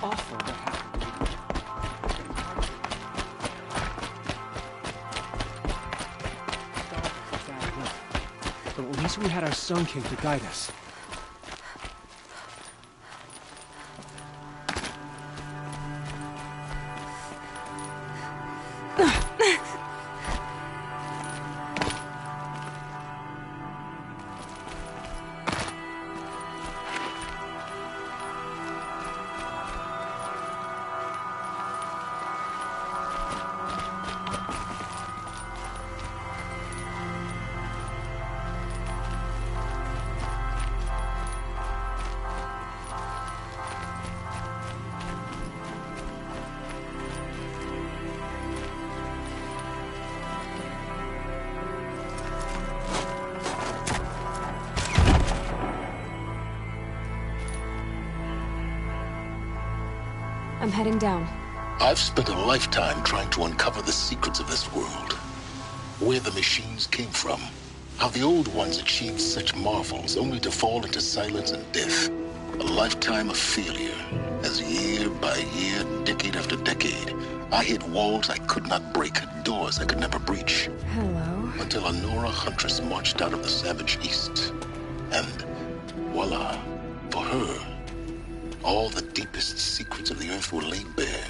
awful what happened. But at least we had our Sun King to guide us. I'm heading down. I've spent a lifetime trying to uncover the secrets of this world. Where the machines came from. How the old ones achieved such marvels only to fall into silence and death. A lifetime of failure. As year by year, decade after decade, I hit walls I could not break, doors I could never breach. Hello. Until a Nora huntress marched out of the savage east. And voila, for her, all the deepest secrets of the Earth were laid bare.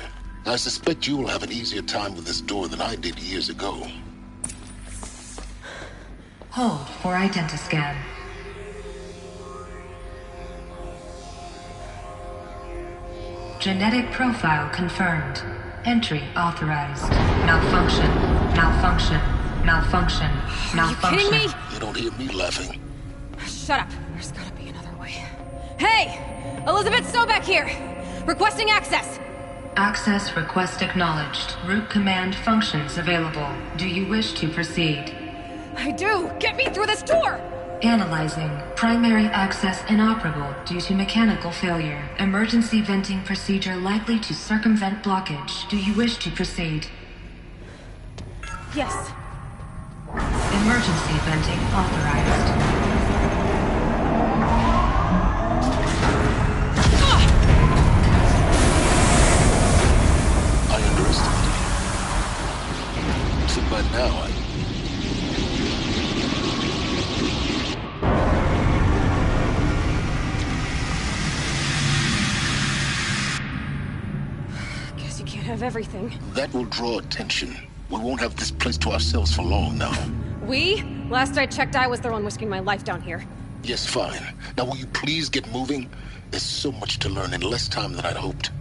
I suspect you will have an easier time with this door than I did years ago. Hold for identiscan. Genetic profile confirmed. Entry authorized. Malfunction. Malfunction. Malfunction. Malfunction. Are you kidding me? You don't hear me laughing. Shut up. There's gotta be another way. Hey! Elizabeth Sobek here! Requesting access! Access request acknowledged. Root command functions available. Do you wish to proceed? I do! Get me through this door! Analyzing. Primary access inoperable due to mechanical failure. Emergency venting procedure likely to circumvent blockage. Do you wish to proceed? Yes. Emergency venting authorized. I underestimated you. So by now, Guess you can't have everything. that will draw attention. We won't have this place to ourselves for long now. We? Last I checked, I was the one risking my life down here. Yes, fine. Now will you please get moving? There's so much to learn in less time than I'd hoped.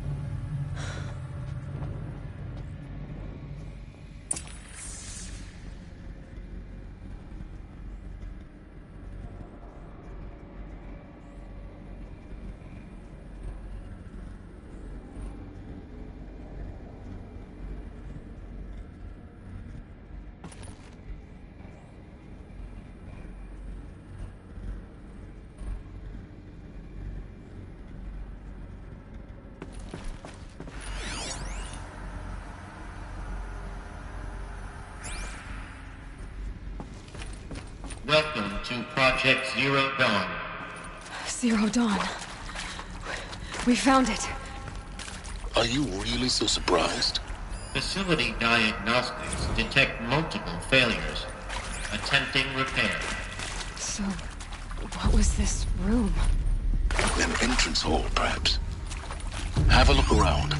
Welcome to Project Zero Dawn. Zero Dawn. We found it. Are you really so surprised? Facility diagnostics detect multiple failures. Attempting repair. So, what was this room? An entrance hall, perhaps. Have a look around.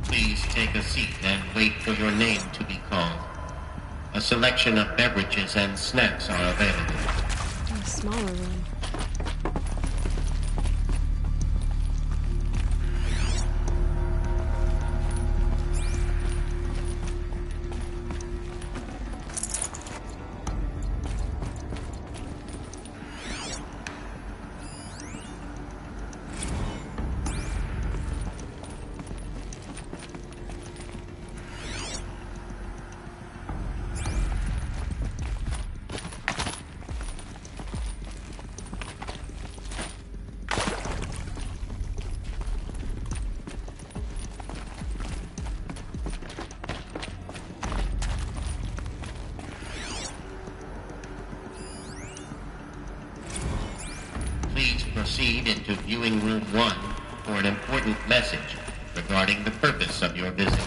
Please take a seat and wait for your name to be called. A selection of beverages and snacks are available. A smaller room. please proceed into viewing room 1 for an important message regarding the purpose of your visit.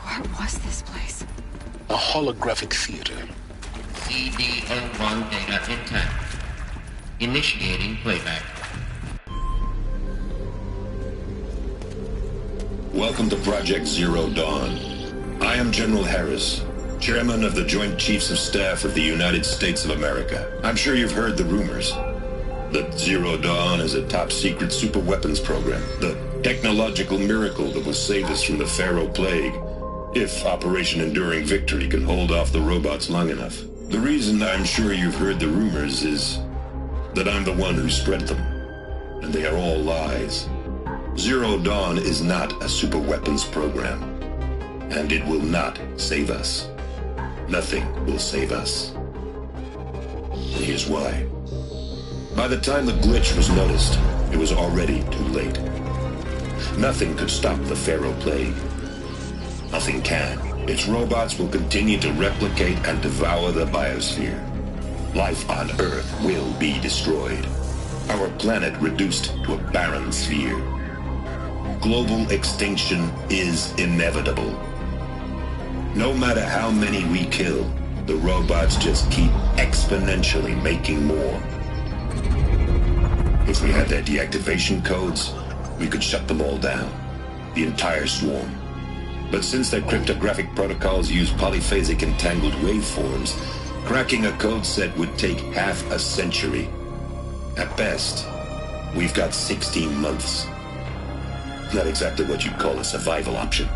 What was this place? A holographic theater. CD01 data intact. Initiating playback. Welcome to Project Zero Dawn. I am General Harris, Chairman of the Joint Chiefs of Staff of the United States of America. I'm sure you've heard the rumors that Zero Dawn is a top-secret superweapons program, the technological miracle that will save us from the Pharaoh Plague, if Operation Enduring Victory can hold off the robots long enough. The reason I'm sure you've heard the rumors is that I'm the one who spread them, and they are all lies. Zero Dawn is not a superweapons program, and it will not save us. Nothing will save us. And here's why. By the time the glitch was noticed, it was already too late. Nothing could stop the Pharaoh Plague. Nothing can. Its robots will continue to replicate and devour the biosphere. Life on Earth will be destroyed. Our planet reduced to a barren sphere. Global extinction is inevitable. No matter how many we kill, the robots just keep exponentially making more. If we had their deactivation codes, we could shut them all down. The entire swarm. But since their cryptographic protocols use polyphasic entangled waveforms, cracking a code set would take half a century. At best, we've got 16 months. Not exactly what you'd call a survival option.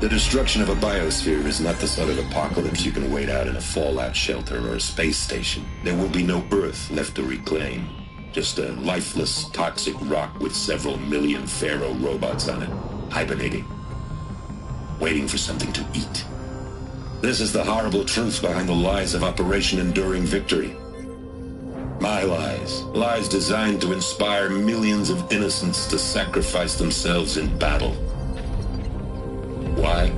The destruction of a biosphere is not the sort of apocalypse you can wait out in a fallout shelter or a space station. There will be no Earth left to reclaim. Just a lifeless, toxic rock with several million Pharaoh robots on it, hibernating. Waiting for something to eat. This is the horrible truth behind the lies of Operation Enduring Victory. My lies. Lies designed to inspire millions of innocents to sacrifice themselves in battle. Why?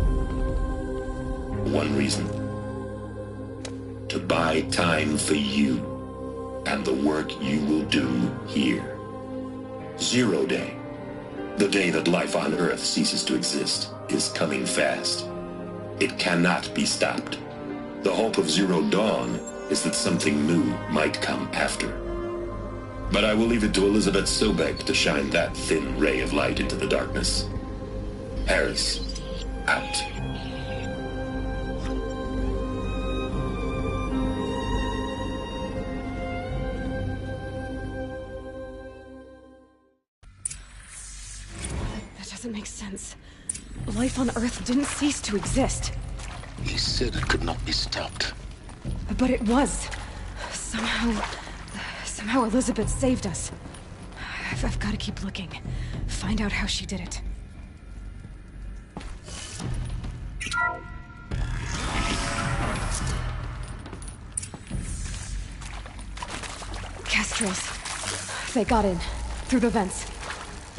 One reason. To buy time for you and the work you will do here. Zero Day. The day that life on Earth ceases to exist is coming fast. It cannot be stopped. The hope of Zero Dawn is that something new might come after. But I will leave it to Elizabeth Sobek to shine that thin ray of light into the darkness. Harris, out. That doesn't make sense. Life on Earth didn't cease to exist. He said it could not be stopped. But it was. Somehow Elizabeth saved us. I've got to keep looking. Find out how she did it. Kestrels. They got in. Through the vents.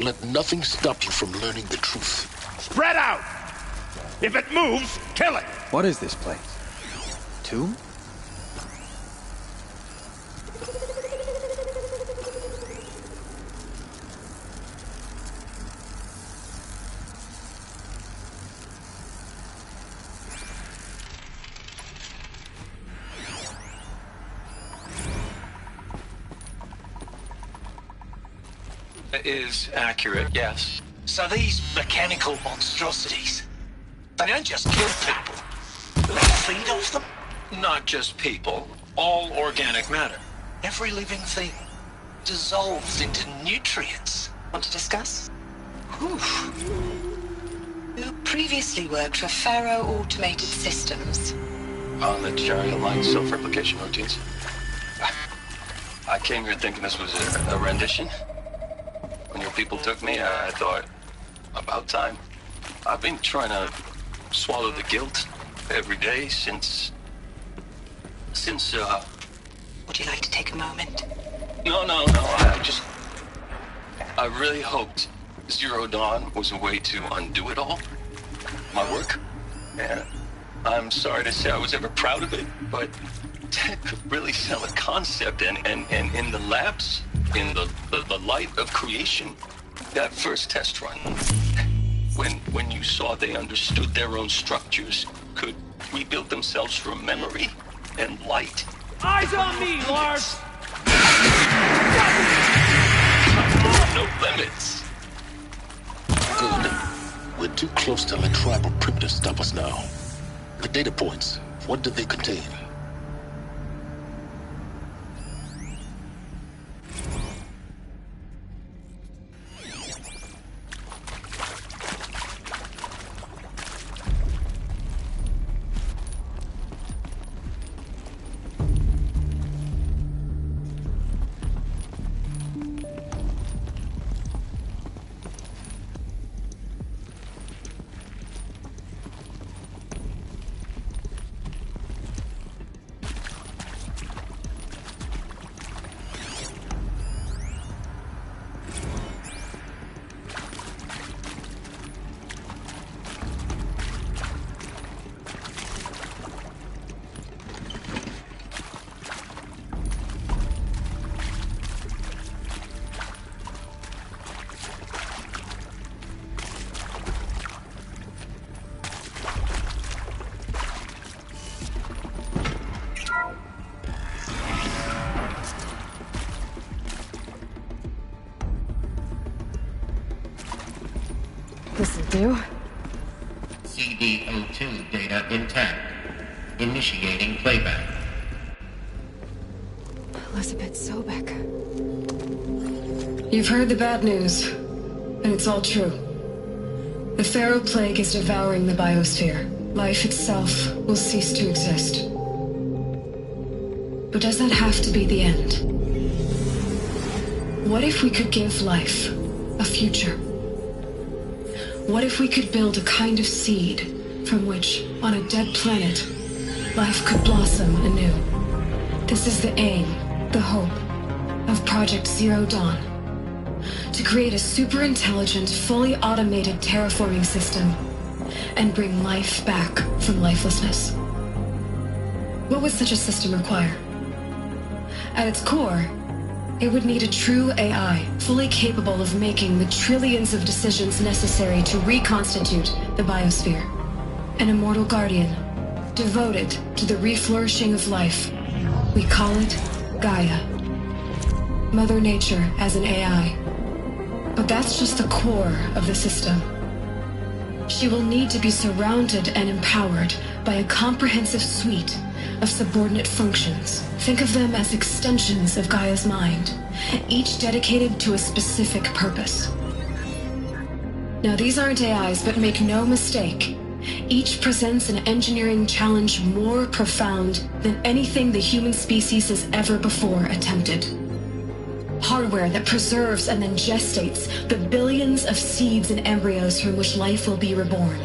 Let nothing stop you from learning the truth. Spread out! If it moves, kill it! What is this place? Tomb? Is accurate, yes. So these mechanical monstrosities, they don't just kill people. They feed off them. Not just people, all organic matter. Every living thing dissolves into nutrients. Want to discuss? Whew. Who previously worked for Pharaoh Automated Systems. On the giant-line self-replication routines. I came here thinking this was a rendition. When your people took me, I thought, about time. I've been trying to swallow the guilt, every day since... Would you like to take a moment? No. I really hoped Zero Dawn was a way to undo it all. My work. And I'm sorry to say I was ever proud of it, but Ted could really sell a concept, and in the labs, in the light of creation, that first test run, when you saw they understood their own structures, could rebuild themselves from memory and light. Eyes on me, Lars! No limits. Good. We're too close to let tribal primitives stop us now. The data points, what did they contain? This'll do. CD02 data intact. Initiating playback. Elizabeth Sobek. You've heard the bad news, and it's all true. The Pharaoh Plague is devouring the biosphere. Life itself will cease to exist. But does that have to be the end? What if we could give life a future? What if we could build a kind of seed from which, on a dead planet, life could blossom anew? This is the aim, the hope, of Project Zero Dawn. To create a super-intelligent, fully automated terraforming system and bring life back from lifelessness. What would such a system require? At its core, it would need a true AI, fully capable of making the trillions of decisions necessary to reconstitute the biosphere. An immortal guardian, devoted to the reflourishing of life. We call it Gaia. Mother Nature as an AI. But that's just the core of the system. She will need to be surrounded and empowered by a comprehensive suite of subordinate functions. Think of them as extensions of Gaia's mind, each dedicated to a specific purpose. Now, these aren't AIs, but make no mistake, each presents an engineering challenge more profound than anything the human species has ever before attempted. Hardware that preserves and then gestates the billions of seeds and embryos from which life will be reborn.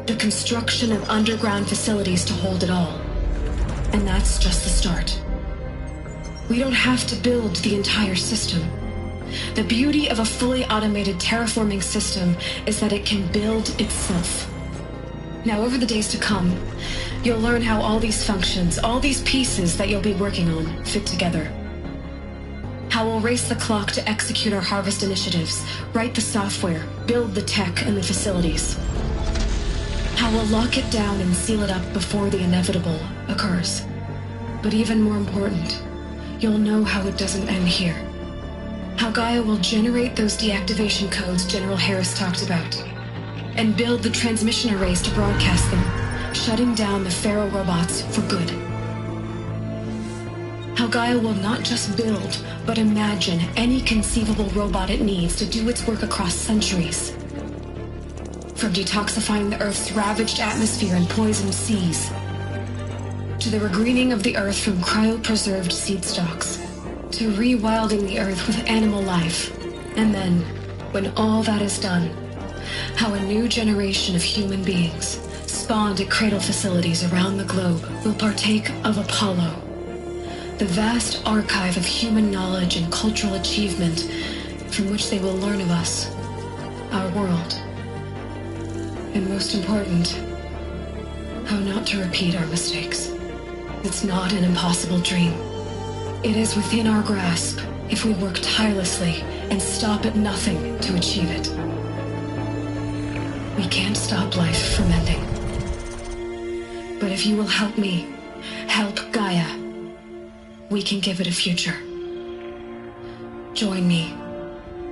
The construction of underground facilities to hold it all. And that's just the start. We don't have to build the entire system. The beauty of a fully automated terraforming system is that it can build itself. Now, over the days to come, you'll learn how all these functions, all these pieces that you'll be working on, fit together. How we'll race the clock to execute our harvest initiatives, write the software, build the tech and the facilities. How we'll lock it down and seal it up before the inevitable occurs. But even more important, you'll know how it doesn't end here. How Gaia will generate those deactivation codes General Harris talked about, and build the transmission arrays to broadcast them, shutting down the Pharaoh robots for good. How Gaia will not just build, but imagine any conceivable robot it needs to do its work across centuries. From detoxifying the Earth's ravaged atmosphere and poisoned seas, to the regreening of the Earth from cryopreserved seed stalks, to rewilding the Earth with animal life. And then, when all that is done, how a new generation of human beings, spawned at cradle facilities around the globe will partake of Apollo, the vast archive of human knowledge and cultural achievement from which they will learn of us, our world, and most important, how not to repeat our mistakes. It's not an impossible dream. It is within our grasp if we work tirelessly and stop at nothing to achieve it. We can't stop life from ending. But if you will help me, help Gaia, we can give it a future. Join me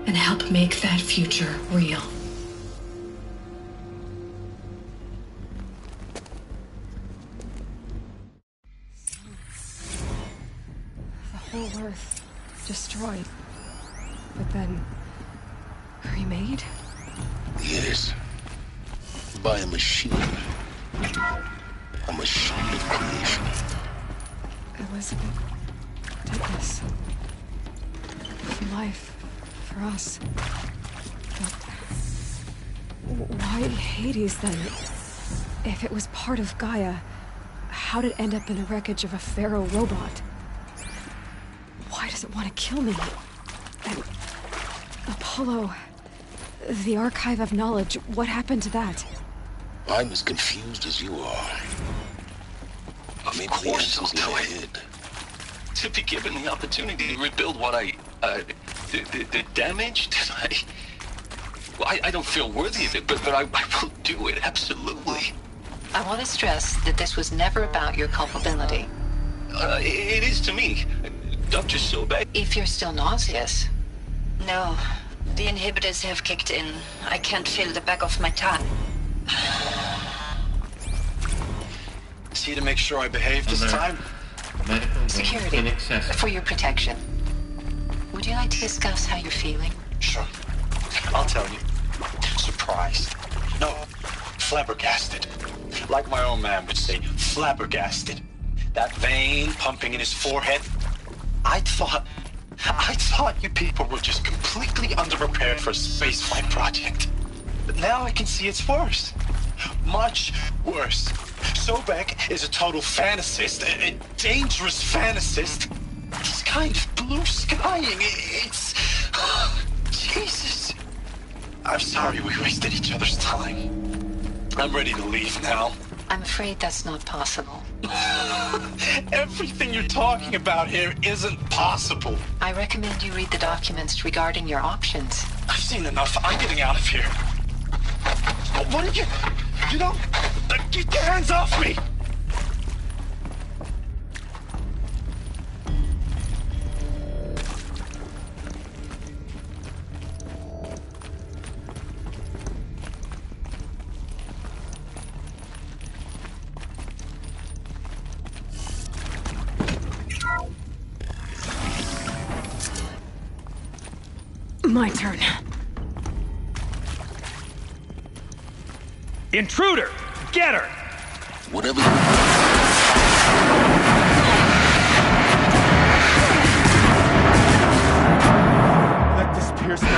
and help make that future real. The whole Earth destroyed, but then remade? Yes. By a machine. A machine of creation. Elizabeth did this. Life for us. But why Hades then? If it was part of Gaia, how did it end up in the wreckage of a pharaoh robot? Why does it want to kill me? And Apollo, the archive of knowledge, what happened to that? I'm as confused as you are. Maybe the answers lie ahead. To be given the opportunity to rebuild what the damage that I don't feel worthy of it, but I will do it, absolutely. I want to stress that this was never about your culpability. It is to me. Dr. Sobek. If you're still nauseous. No, the inhibitors have kicked in. I can't feel the back of my tongue. See to make sure I behave this time? Security, for your protection. Would you like to discuss how you're feeling? Sure. I'll tell you. Surprised. No, flabbergasted. Like my own man would say, flabbergasted. That vein pumping in his forehead. I thought you people were just completely underprepared for a spaceflight project. But now I can see it's worse. Much worse. Sobek is a total fantasist, a dangerous fantasist. He's kind of blue skying. It's... Jesus. I'm sorry we wasted each other's time. I'm ready to leave now. I'm afraid that's not possible. Everything you're talking about here isn't possible. I recommend you read the documents regarding your options. I've seen enough. I'm getting out of here. What did you... You don't... Get your hands off me! My turn. Intruder! Get her! Whatever Let this pierce my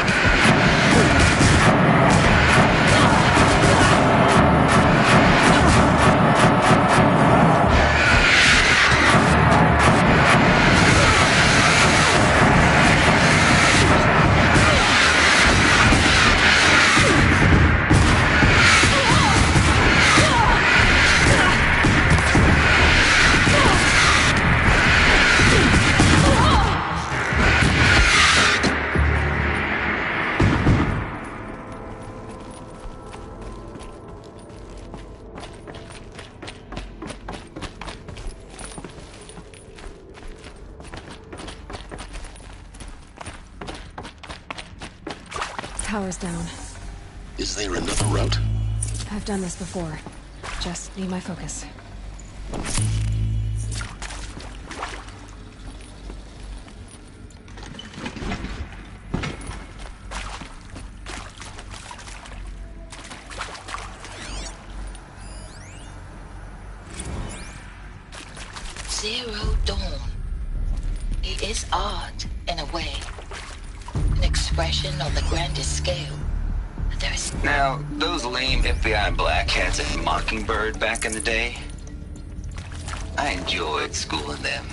Power's down. Is there another route? I've done this before. Just need my focus. Zero Dawn. It is art, in a way. An expression on the grandest scale. There's... Now, those lame FBI black hats at Mockingbird back in the day, I enjoyed schooling them.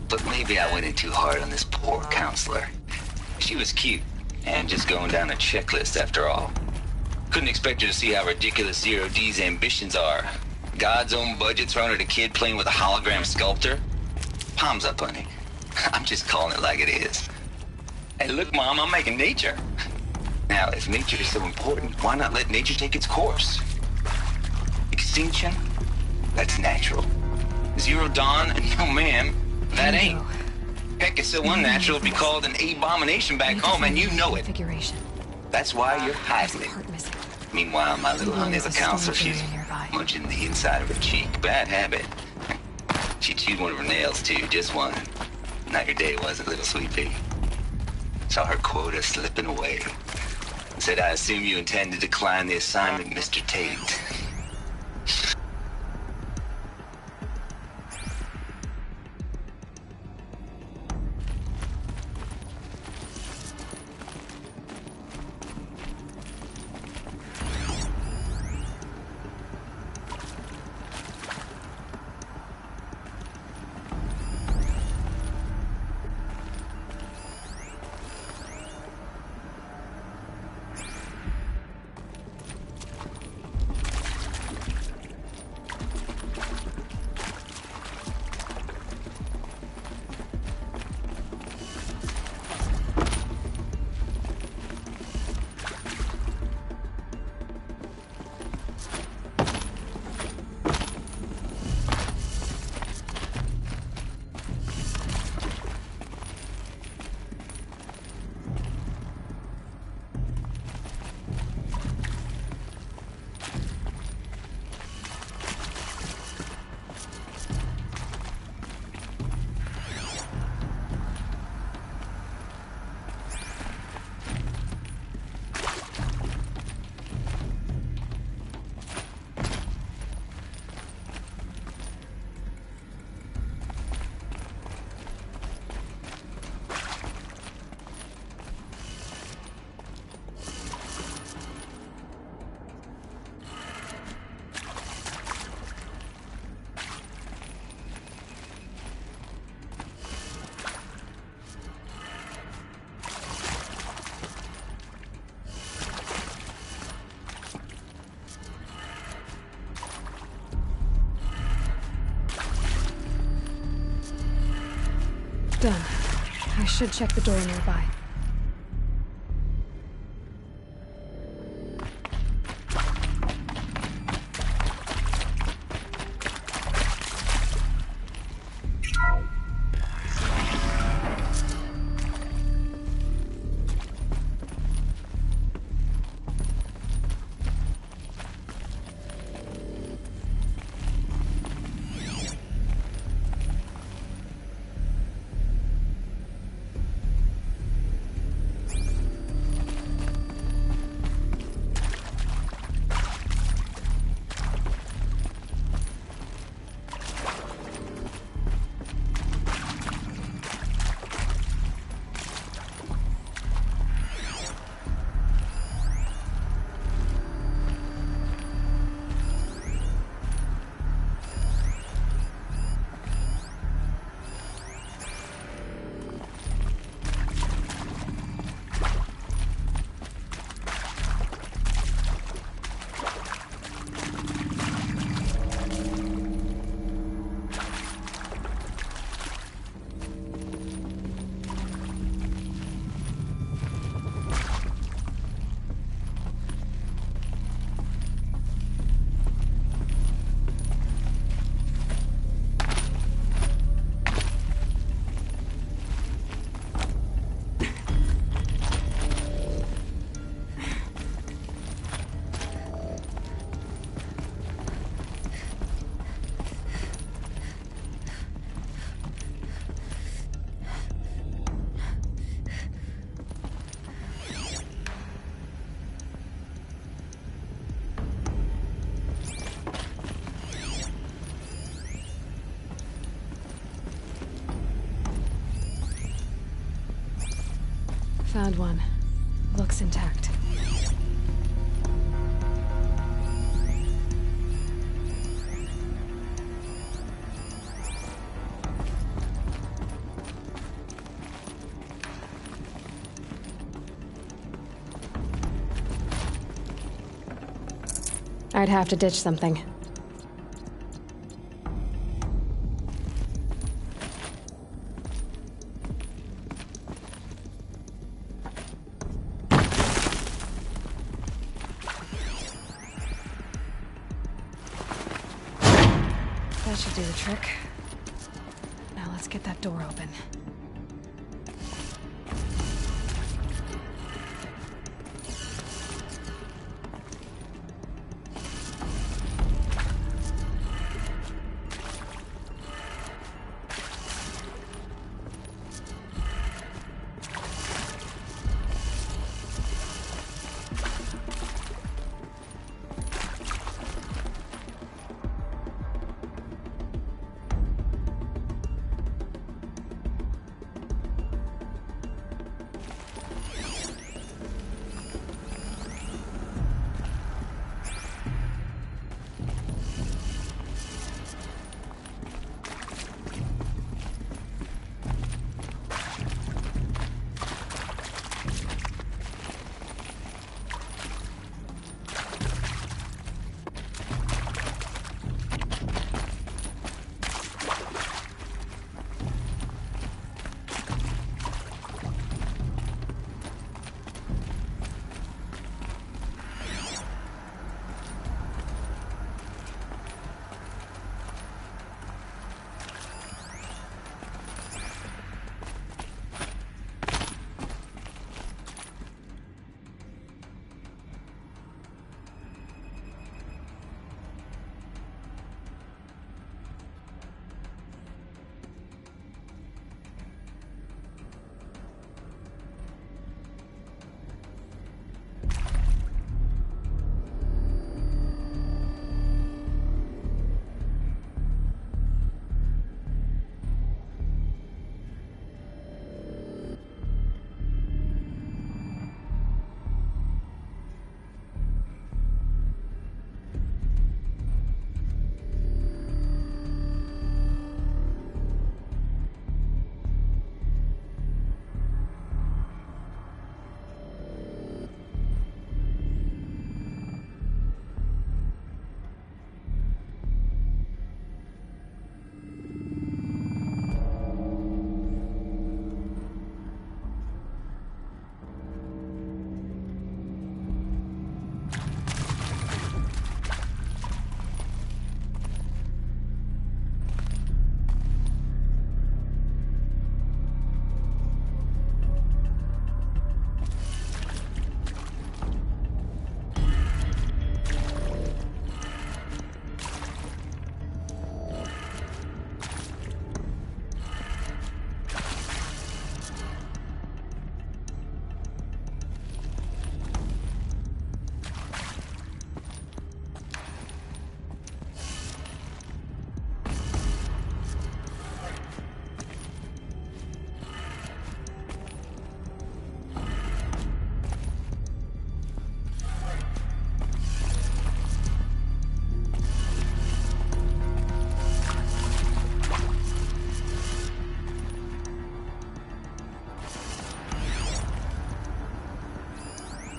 But maybe I went in too hard on this poor counselor. She was cute, and just going down a checklist after all. Couldn't expect her to see how ridiculous Zero D's ambitions are. God's own budget thrown at a kid playing with a hologram sculptor? Palms up, honey. I'm just calling it like it is. Hey, look, Mom, I'm making nature. Now, if nature is so important, why not let nature take its course? Extinction? That's natural. Zero Dawn? No, ma'am. That ain't. Heck, it's so unnatural to be called an abomination back home, and you know it. That's why you're hiding it. Meanwhile, my little honey, the counselor, she's munching the inside of her cheek. Bad habit. She chewed one of her nails, too, just one. Not your day, was it, little sweet pea? Saw her quota slipping away. Said, I assume you intend to decline the assignment, Mr. Tate. Done. I should check the door nearby. Found one. Looks intact. I'd have to ditch something. That should do the trick. Now let's get that door open.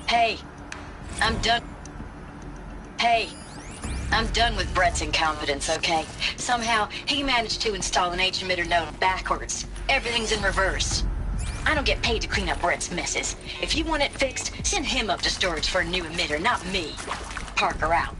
Hey, I'm done. Hey, I'm done with Brett's incompetence, okay? Somehow, he managed to install an H-emitter node backwards. Everything's in reverse. I don't get paid to clean up Brett's messes. If you want it fixed, send him up to storage for a new emitter, not me. Parker out.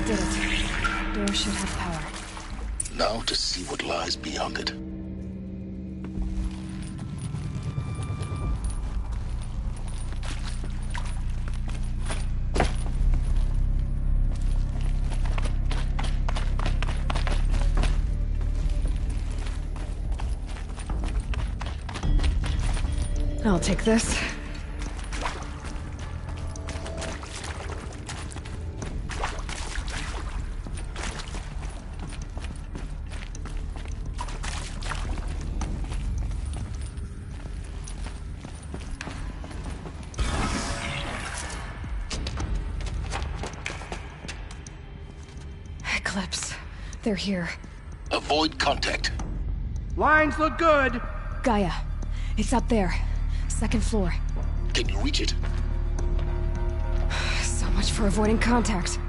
did it. Door should have power. Now to see what lies beyond it. I'll take this. Eclipse. They're here. Avoid contact. Lines look good. Gaia. It's up there. Second floor. Can you reach it? So much for avoiding contact.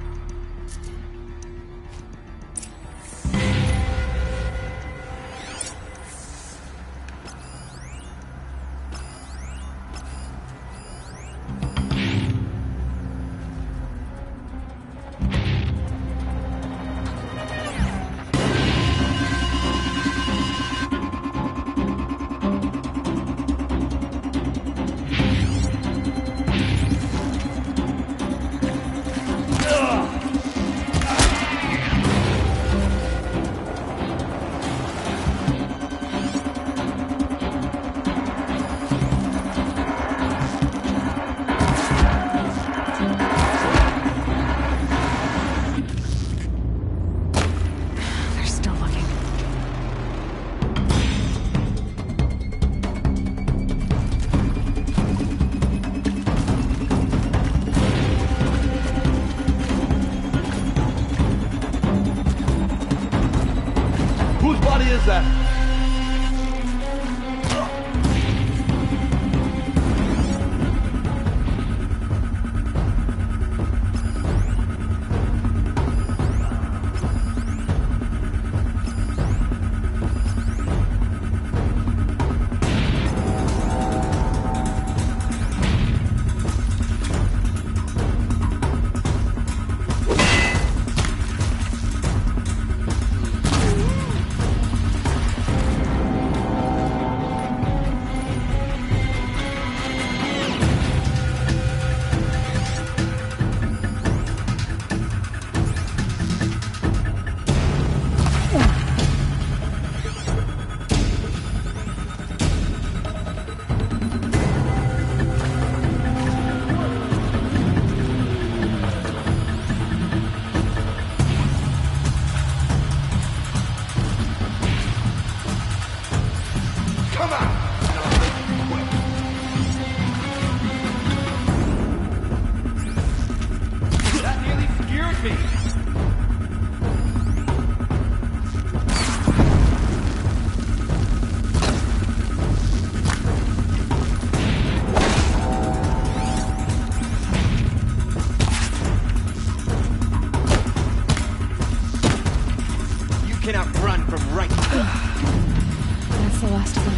That's the last of them.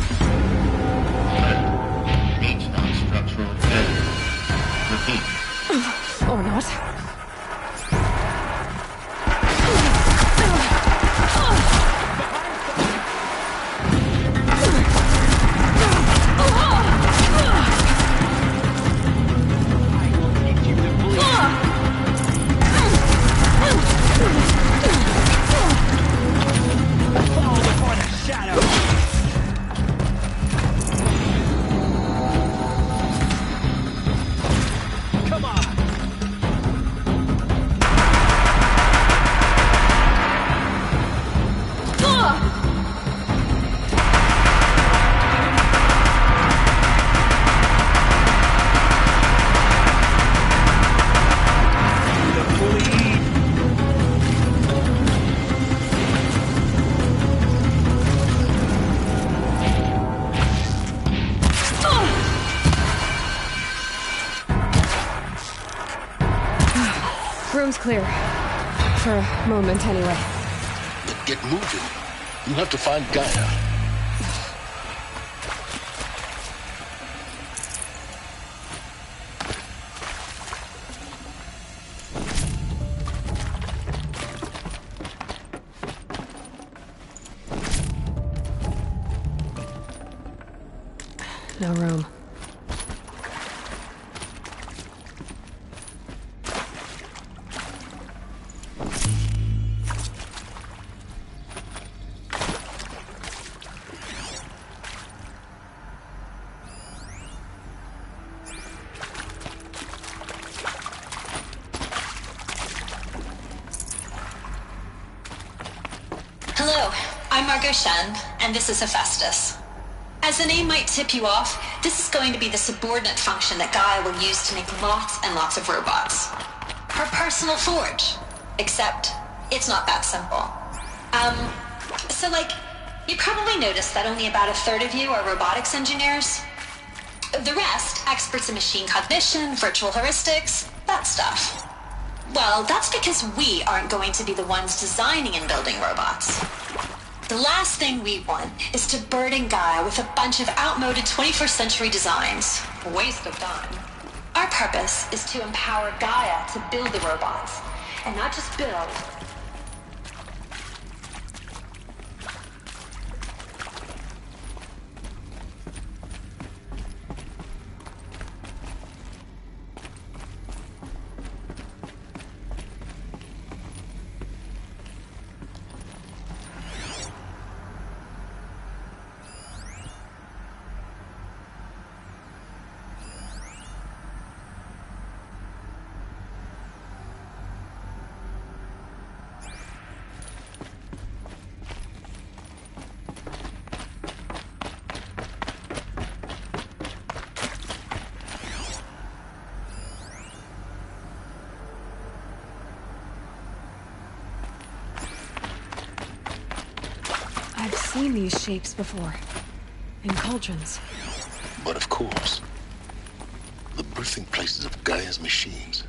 Reach non-structural failure. Repeat. Or not. Room's clear. For a moment, anyway. Then get moving. You have to find Gaia. Margot Shen, and this is Hephaestus. As the name might tip you off, this is going to be the subordinate function that Gaia will use to make lots and lots of robots. Her personal forge. Except, it's not that simple. You probably noticed that only about a third of you are robotics engineers. The rest, experts in machine cognition, virtual heuristics, that stuff. Well, that's because we aren't going to be the ones designing and building robots. The last thing we want is to burden Gaia with a bunch of outmoded 21st century designs. Waste of time. Our purpose is to empower Gaia to build the robots, and not just build. I've seen these shapes before. In cauldrons. But of course, the birthing places of Gaia's machines.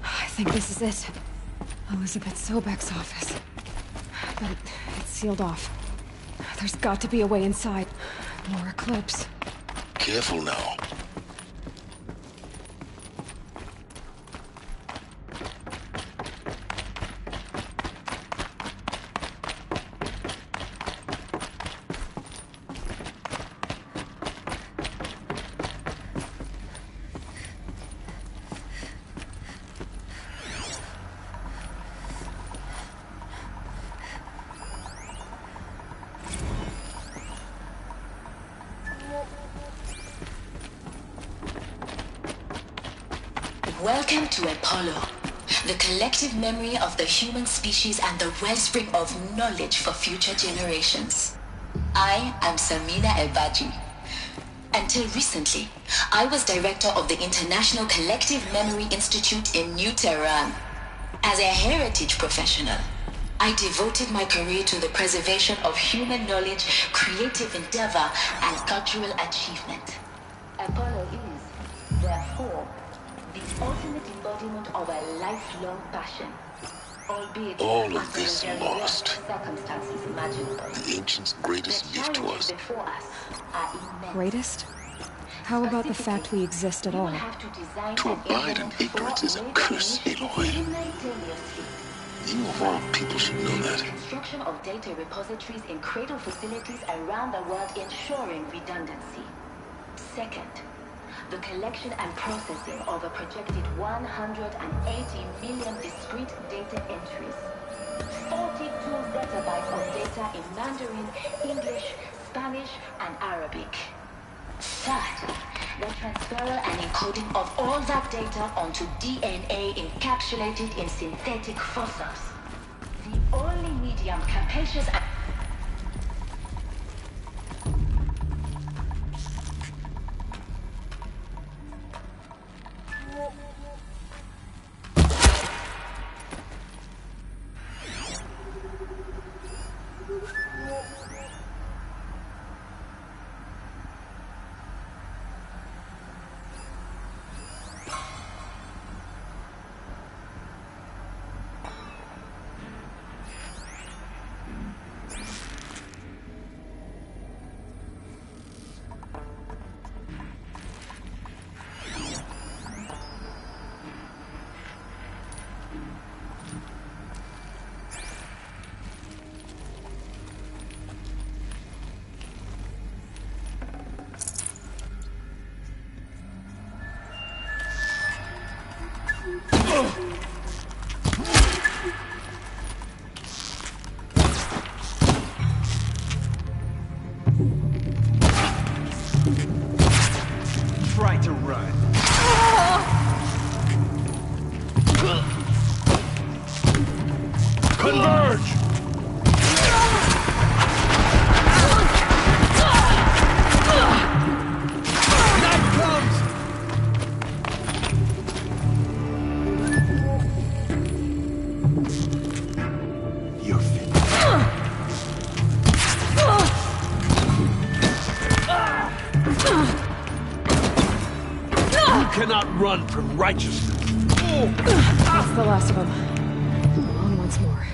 I think this is it. Elizabeth Sobek's office. But it's sealed off. There's got to be a way inside. More Eclipse. Careful now. Welcome to Apollo, the collective memory of the human species and the wellspring of knowledge for future generations. I am Samina Ebaji. Until recently, I was director of the International Collective Memory Institute in New Tehran. As a heritage professional, I devoted my career to the preservation of human knowledge, creative endeavor, and cultural achievement. Apollo is, therefore, the ultimate embodiment of a lifelong passion. Albeit all of this lost. Circumstances imaginable. The ancients' greatest gift to us. Greatest? How about the fact we exist at all? To abide in ignorance is a curse, Aloy. You of all people should know that. Construction of data repositories in cradle facilities around the world, ensuring redundancy. Second, the collection and processing of a projected 180 million discrete data entries. 42 zettabytes of data in Mandarin, English, Spanish, and Arabic. Third, the transferal and encoding of all that data onto DNA encapsulated in synthetic fossils. The only medium capacious and Try to run. Converge! Night comes! You're finished. You cannot run from righteousness. That's the last of them. On once more.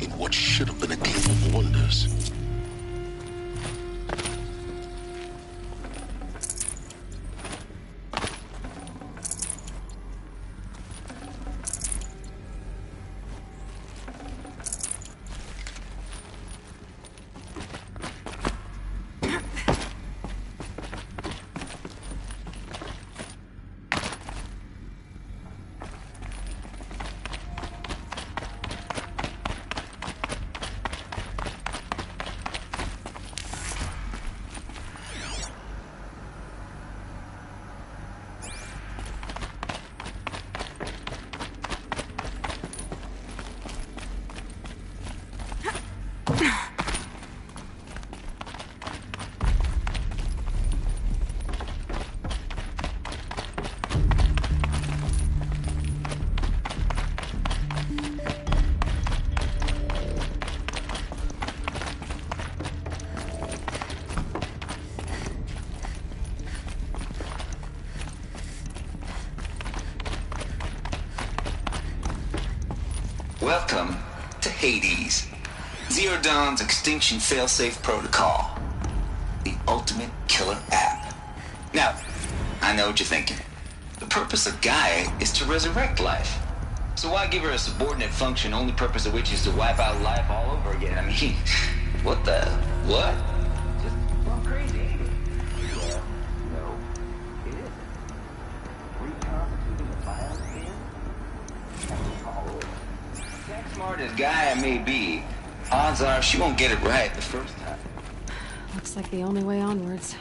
In what should have been a game of wonders. Welcome to Hades, Zero Dawn's extinction failsafe protocol, the ultimate killer app. Now, I know what you're thinking. The purpose of Gaia is to resurrect life. So why give her a subordinate function, only purpose of which is to wipe out life all over again? I mean, what the, what? Just well, crazy, ain't it? Well, no, it isn't. Reconstituting the biosphere? That's all over. As smart as Gaia may be, odds are she won't get it right the first time. Looks like the only way onwards.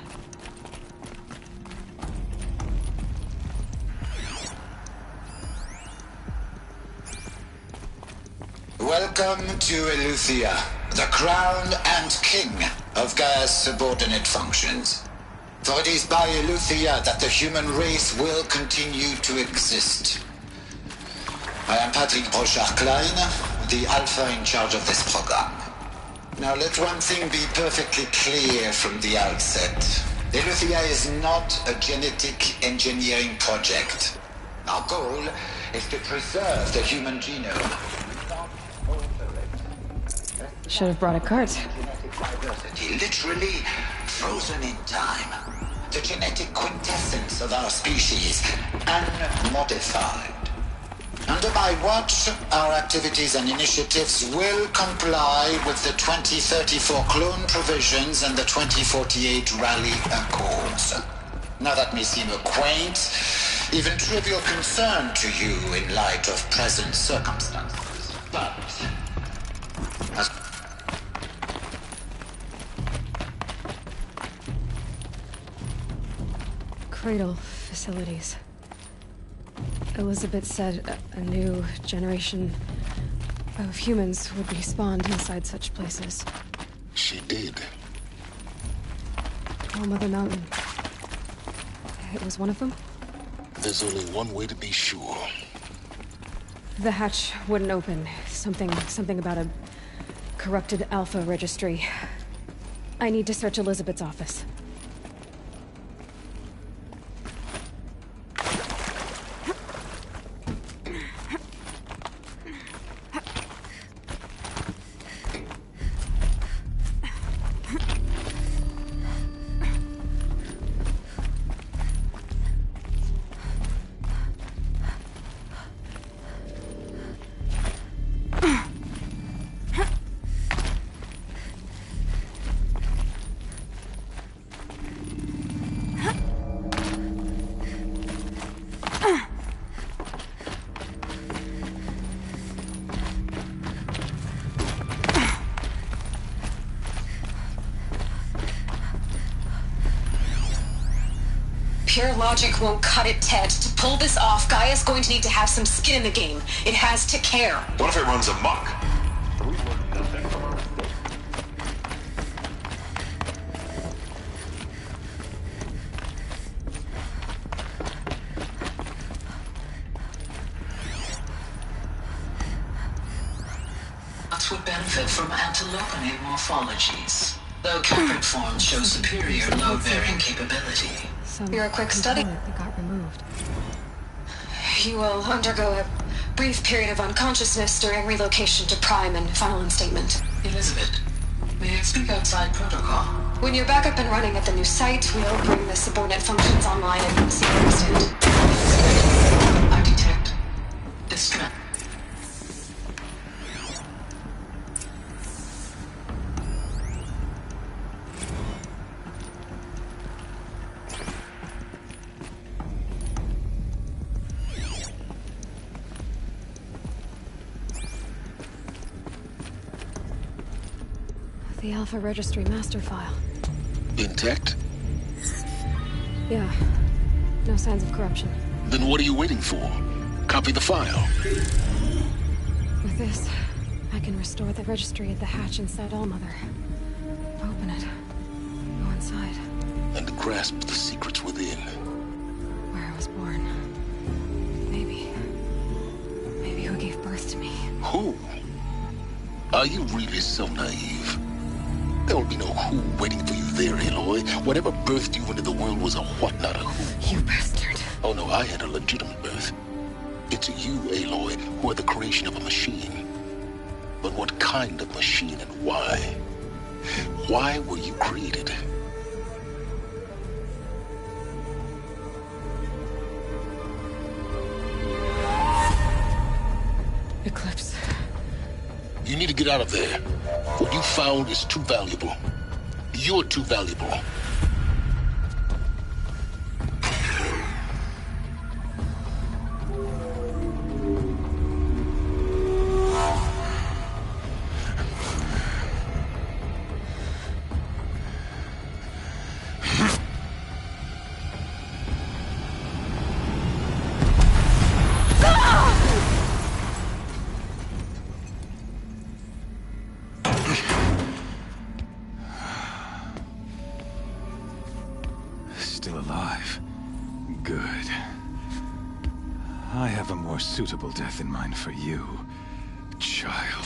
Welcome to Eleuthia, the crown and king of Gaia's subordinate functions. For it is by Eleuthia that the human race will continue to exist. I am Patrick Brochard-Klein, the Alpha in charge of this program. Now let one thing be perfectly clear from the outset. Eleuthia is not a genetic engineering project. Our goal is to preserve the human genome. Should have brought a cart. Genetic diversity, literally frozen in time. The genetic quintessence of our species, unmodified. Under my watch, our activities and initiatives will comply with the 2034 clone provisions and the 2048 Rally Accords. Now that may seem a quaint, even trivial concern to you in light of present circumstances. But as Cradle facilities. Elizabeth said a new generation of humans would be spawned inside such places. She did. Oh, Mother Mountain. It was one of them? There's only one way to be sure. The hatch wouldn't open. Something about a corrupted Alpha registry. I need to search Elizabeth's office. Pure logic won't cut it, Ted. To pull this off, Gaia's going to need to have some skin in the game. It has to care. What if it runs amok? Would benefit from antilopinate morphologies, though caprid forms show superior load-bearing capability. You're a quick study. That got removed. You will undergo a brief period of unconsciousness during relocation to Prime and final instatement. Elizabeth, may I speak outside protocol? When you're back up and running at the new site, we'll bring the subordinate functions online and see where we stand. I detect disconnect. The Alpha Registry master file. Intact? Yeah. No signs of corruption. Then what are you waiting for? Copy the file. With this, I can restore the registry at the hatch inside Allmother. Open it. Go inside. And grasp the secrets within. Where I was born. Maybe who gave birth to me. Who? Are you really so naive? There will be no who waiting for you there, Aloy. Whatever birthed you into the world was a what, not a who. You bastard. Oh no, I had a legitimate birth. It's you, Aloy, who are the creation of a machine. But what kind of machine and why? Why were you created? Eclipse. You need to get out of there. What you found is too valuable. You're too valuable. Still alive. Good. I have a more suitable death in mind for you, child.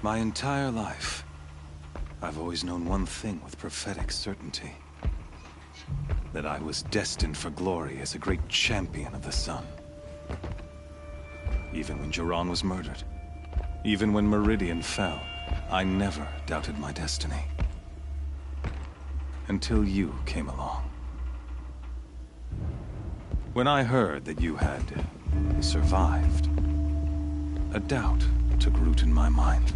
My entire life, I've always known one thing with prophetic certainty. That I was destined for glory as a great champion of the sun. Even when Jiran was murdered, even when Meridian fell, I never doubted my destiny. Until you came along. When I heard that you had survived, a doubt took root in my mind.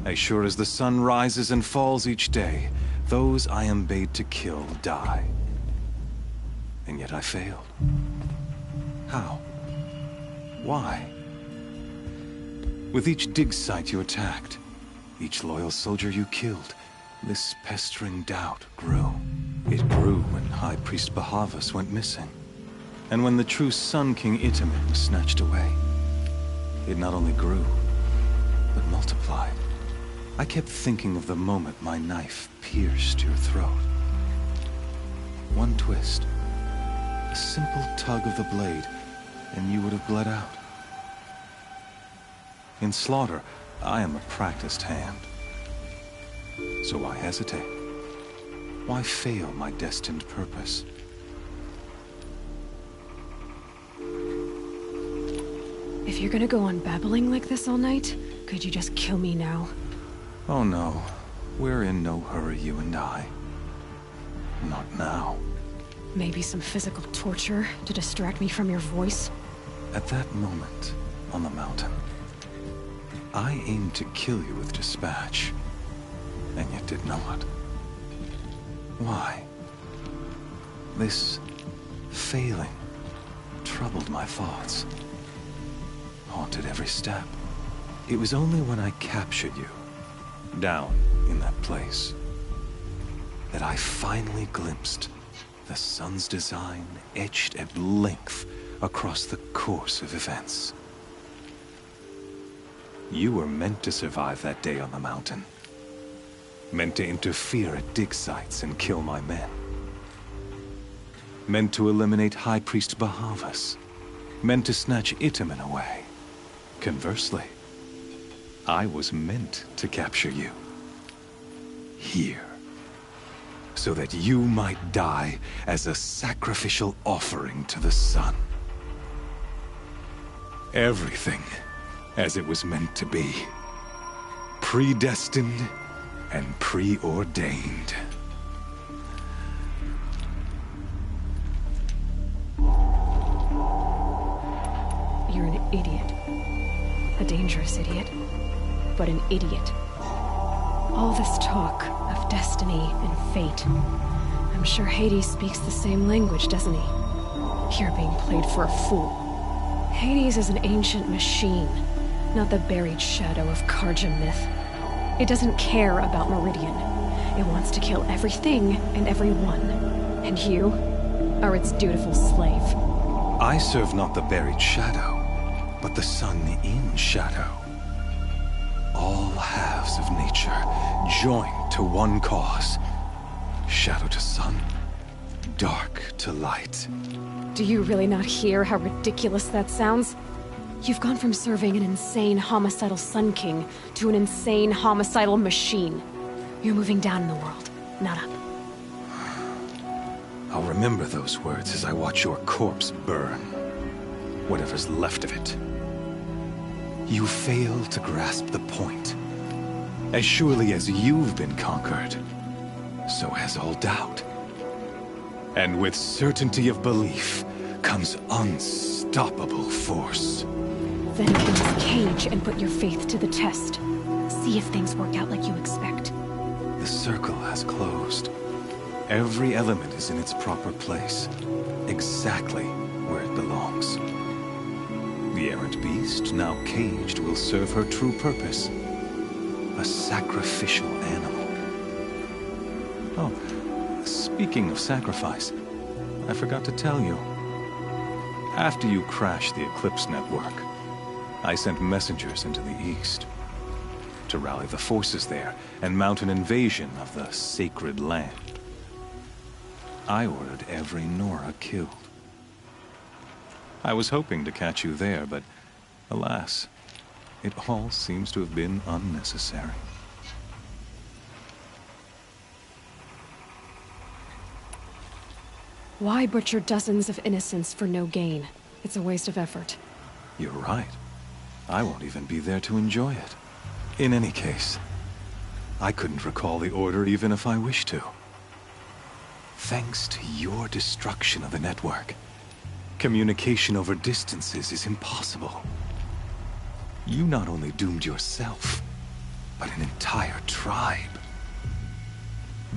As sure as the sun rises and falls each day, those I am bade to kill die. And yet I failed. How? Why? With each dig site you attacked, each loyal soldier you killed, this pestering doubt grew. It grew when High Priest Bahavas went missing. And when the true Sun King Itamen was snatched away. It not only grew, but multiplied. I kept thinking of the moment my knife pierced your throat. One twist, a simple tug of the blade, and you would have bled out. In slaughter, I am a practiced hand. So why hesitate? Why fail my destined purpose? If you're gonna go on babbling like this all night, could you just kill me now? Oh no, we're in no hurry, you and I. Not now. Maybe some physical torture to distract me from your voice? At that moment, on the mountain, I aimed to kill you with dispatch, and yet did not. Why? This failing troubled my thoughts, haunted every step. It was only when I captured you, down in that place, that I finally glimpsed the sun's design etched at length across the course of events. You were meant to survive that day on the mountain. Meant to interfere at dig sites and kill my men. Meant to eliminate High Priest Bahavas. Meant to snatch Itamen away. Conversely, I was meant to capture you. Here. So that you might die as a sacrificial offering to the sun. Everything as it was meant to be. Predestined and preordained. You're an idiot. A dangerous idiot, but an idiot. All this talk of destiny and fate. I'm sure Hades speaks the same language, doesn't he? You're being played for a fool. Hades is an ancient machine, not the buried shadow of Karja myth. It doesn't care about Meridian. It wants to kill everything and everyone. And you are its dutiful slave. I serve not the buried shadow, but the sun in shadow. All halves of nature joined to one cause. Shadow to sun, dark to light. Do you really not hear how ridiculous that sounds? You've gone from serving an insane homicidal Sun King to an insane homicidal machine. You're moving down in the world, not up. I'll remember those words as I watch your corpse burn. Whatever's left of it. You fail to grasp the point. As surely as you've been conquered, so has all doubt. And with certainty of belief comes unstoppable force. Then get in this cage and put your faith to the test. See if things work out like you expect. The circle has closed. Every element is in its proper place. Exactly where it belongs. The errant beast, now caged, will serve her true purpose. A sacrificial animal. Oh, speaking of sacrifice, I forgot to tell you. After you crashed the Eclipse network, I sent messengers into the east to rally the forces there and mount an invasion of the sacred land. I ordered every Nora killed. I was hoping to catch you there, but alas, it all seems to have been unnecessary. Why butcher dozens of innocents for no gain? It's a waste of effort. You're right. I won't even be there to enjoy it. In any case, I couldn't recall the order even if I wished to. Thanks to your destruction of the network, communication over distances is impossible. You not only doomed yourself, but an entire tribe.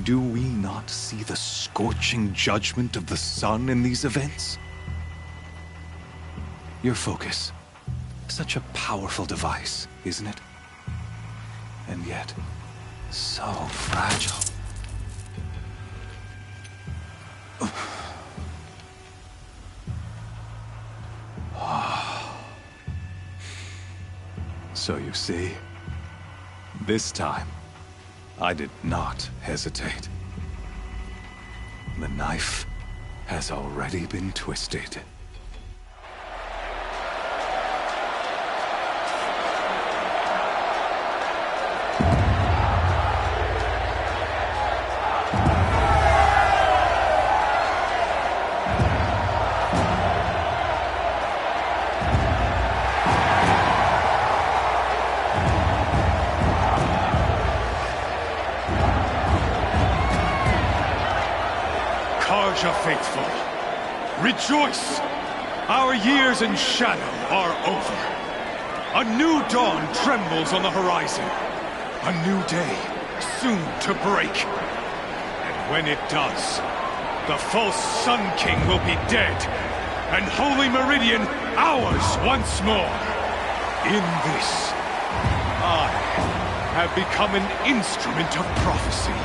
Do we not see the scorching judgment of the sun in these events? Your focus. Such a powerful device, isn't it? And yet, so fragile. So you see, this time, I did not hesitate. The knife has already been twisted. Faithful, rejoice! Our years in shadow are over. A new dawn trembles on the horizon. A new day, soon to break. And when it does, The false Sun King will be dead, and Holy Meridian ours once more. In this, I have become an instrument of prophecy.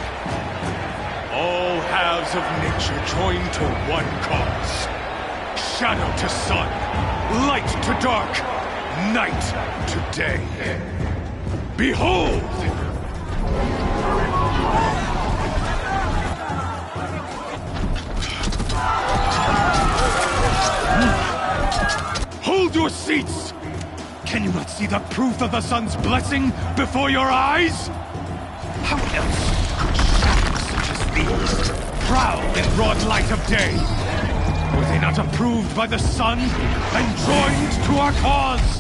All halves of nature join to one cause. Shadow to sun, light to dark, night to day. Behold! Hold your seats! Can you not see the proof of the sun's blessing before your eyes? How else could shadows such as these prowl in broad light of day? Were they not approved by the sun and joined to our cause?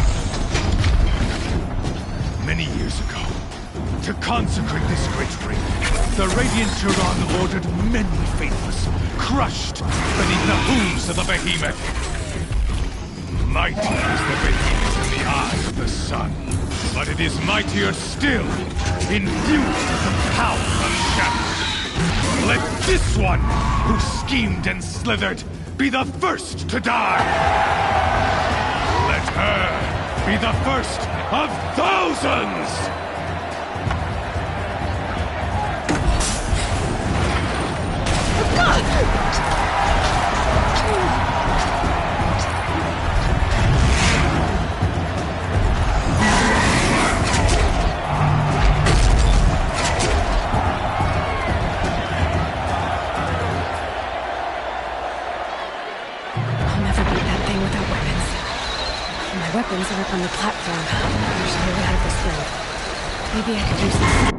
Many years ago, to consecrate this great ring, the Radiant Turan ordered many faithless, crushed beneath the hooves of the behemoth. Mighty is the behemoth in the eye of the sun, but it is mightier still, infused with the power of shadow. Let this one, who schemed and slithered, be the first to die! Let her be the first of thousands! My weapons are up on the platform. There's no way out of this thing. Maybe I could use this.